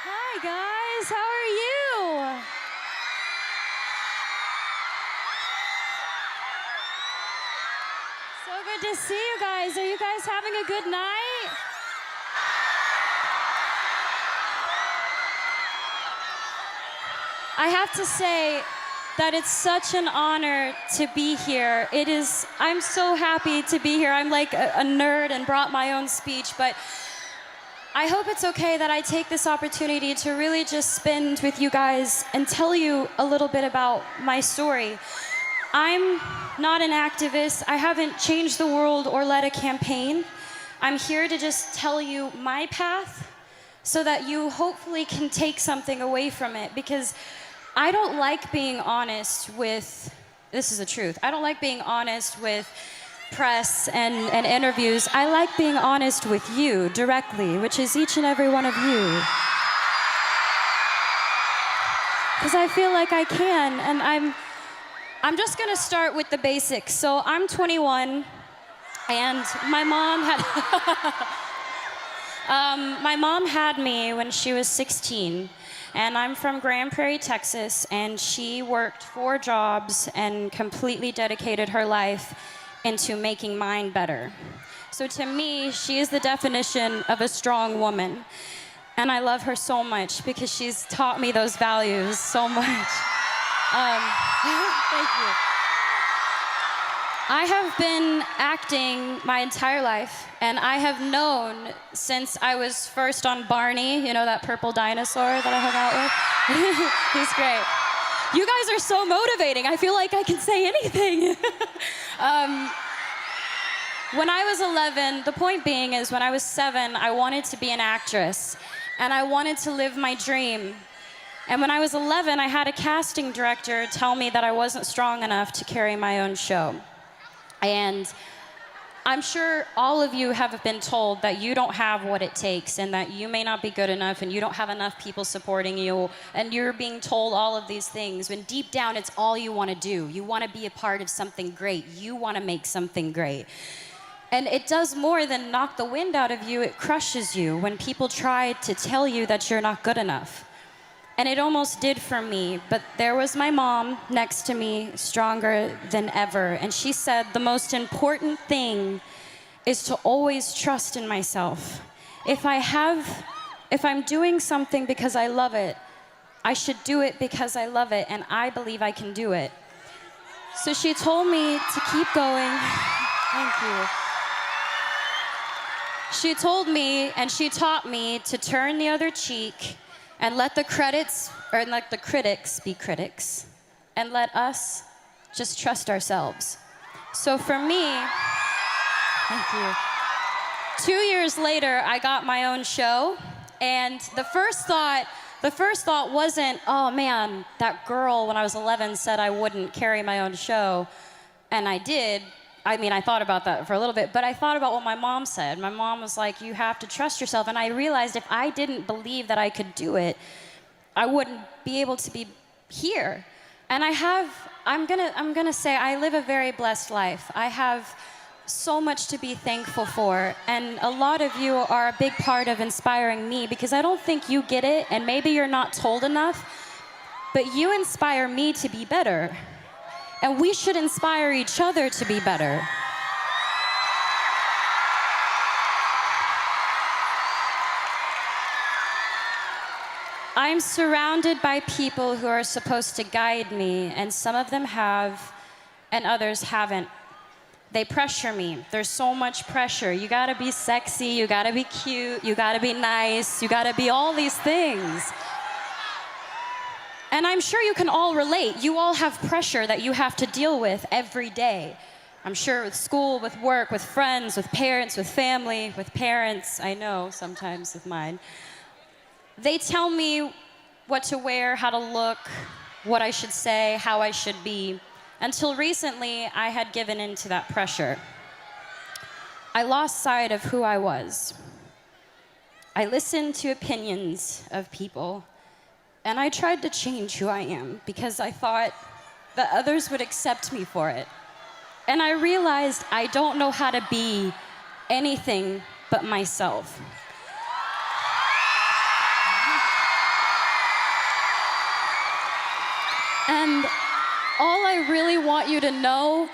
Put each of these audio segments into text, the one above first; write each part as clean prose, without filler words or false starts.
Hi, guys. How are you? So good to see you guys. Are you guys having a good night? I have to say that it's such an honor to be here. I'm so happy to be here. I'm like a nerd and brought my own speech, but I hope it's okay that I take this opportunity to really just spend with you guys and tell you a little bit about my story. I'm not an activist. I haven't changed the world or led a campaign. I'm here to just tell you my path so that you hopefully can take something away from it, because I don't like being honest with, this is the truth, I don't like being honest with press and interviews. I like being honest with you directly, which is each and every one of you. Because I feel like I can, and I'm just gonna start with the basics. So I'm 21, and my mom had me when she was 16. And I'm from Grand Prairie, Texas, and she worked 4 jobs and completely dedicated her life into making mine better. So to me, she is the definition of a strong woman. And I love her so much because she's taught me those values so much. Thank you. I have been acting my entire life, and I have known since I was first on Barney, you know, that purple dinosaur that I hung out with? He's great. You guys are so motivating. I feel like I can say anything. When I was 11, the point being is when I was 7, I wanted to be an actress, and I wanted to live my dream. And when I was 11, I had a casting director tell me that I wasn't strong enough to carry my own show. And I'm sure all of you have been told that you don't have what it takes and that you may not be good enough and you don't have enough people supporting you, and you're being told all of these things when deep down it's all you want to do. You want to be a part of something great. You want to make something great. And it does more than knock the wind out of you. It crushes you when people try to tell you that you're not good enough. And it almost did for me, but there was my mom next to me, stronger than ever. And she said, the most important thing is to always trust in myself. If I'm doing something because I love it, I should do it because I love it, and I believe I can do it. So she told me to keep going. Thank you. She told me and she taught me to turn the other cheek and let the critics be critics, and let us just trust ourselves. So for me, thank you. 2 years later, I got my own show, and the first thought wasn't, oh man, that girl when I was 11 said I wouldn't carry my own show, and I did. I mean, I thought about that for a little bit, but I thought about what my mom said. My mom was like, you have to trust yourself. And I realized if I didn't believe that I could do it, I wouldn't be able to be here. And I'm gonna say I live a very blessed life. I have so much to be thankful for. And a lot of you are a big part of inspiring me, because I don't think you get it, and maybe you're not told enough, but you inspire me to be better. And we should inspire each other to be better. I'm surrounded by people who are supposed to guide me, and some of them have, and others haven't. They pressure me. There's so much pressure. You gotta be sexy, you gotta be cute, you gotta be nice, you gotta be all these things. And I'm sure you can all relate. You all have pressure that you have to deal with every day. I'm sure with school, with work, with friends, with parents, with family, with parents, I know sometimes with mine. They tell me what to wear, how to look, what I should say, how I should be. Until recently, I had given in to that pressure. I lost sight of who I was. I listened to opinions of people, and I tried to change who I am because I thought that others would accept me for it. And I realized I don't know how to be anything but myself. And all I really want you to know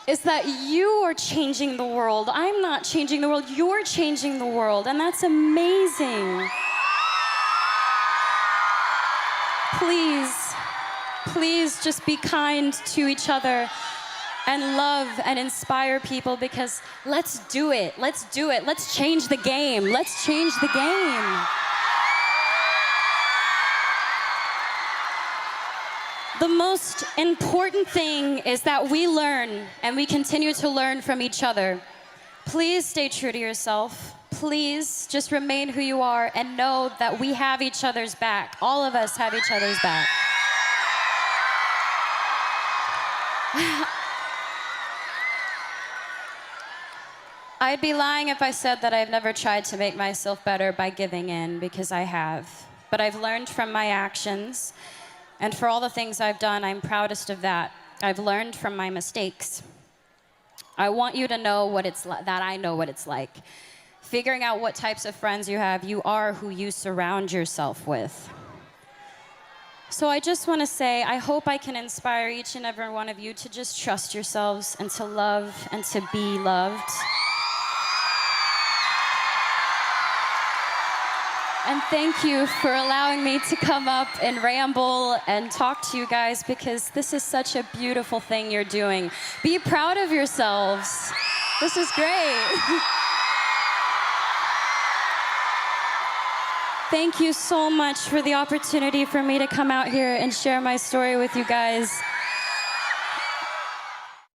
is that you are changing the world. I'm not changing the world, you're changing the world, and that's amazing. Please, please just be kind to each other and love and inspire people, because let's do it, let's do it. Let's change the game, let's change the game. The most important thing is that we learn and we continue to learn from each other. Please stay true to yourself. Please just remain who you are and know that we have each other's back. All of us have each other's back. I'd be lying if I said that I've never tried to make myself better by giving in, because I have. But I've learned from my actions. And for all the things I've done, I'm proudest of that. I've learned from my mistakes. I want you to know what it's like, that I know what it's like. Figuring out what types of friends you have, you are who you surround yourself with. So I just want to say, I hope I can inspire each and every one of you to just trust yourselves and to love and to be loved. And thank you for allowing me to come up and ramble and talk to you guys, because this is such a beautiful thing you're doing. Be proud of yourselves. This is great. Thank you so much for the opportunity for me to come out here and share my story with you guys.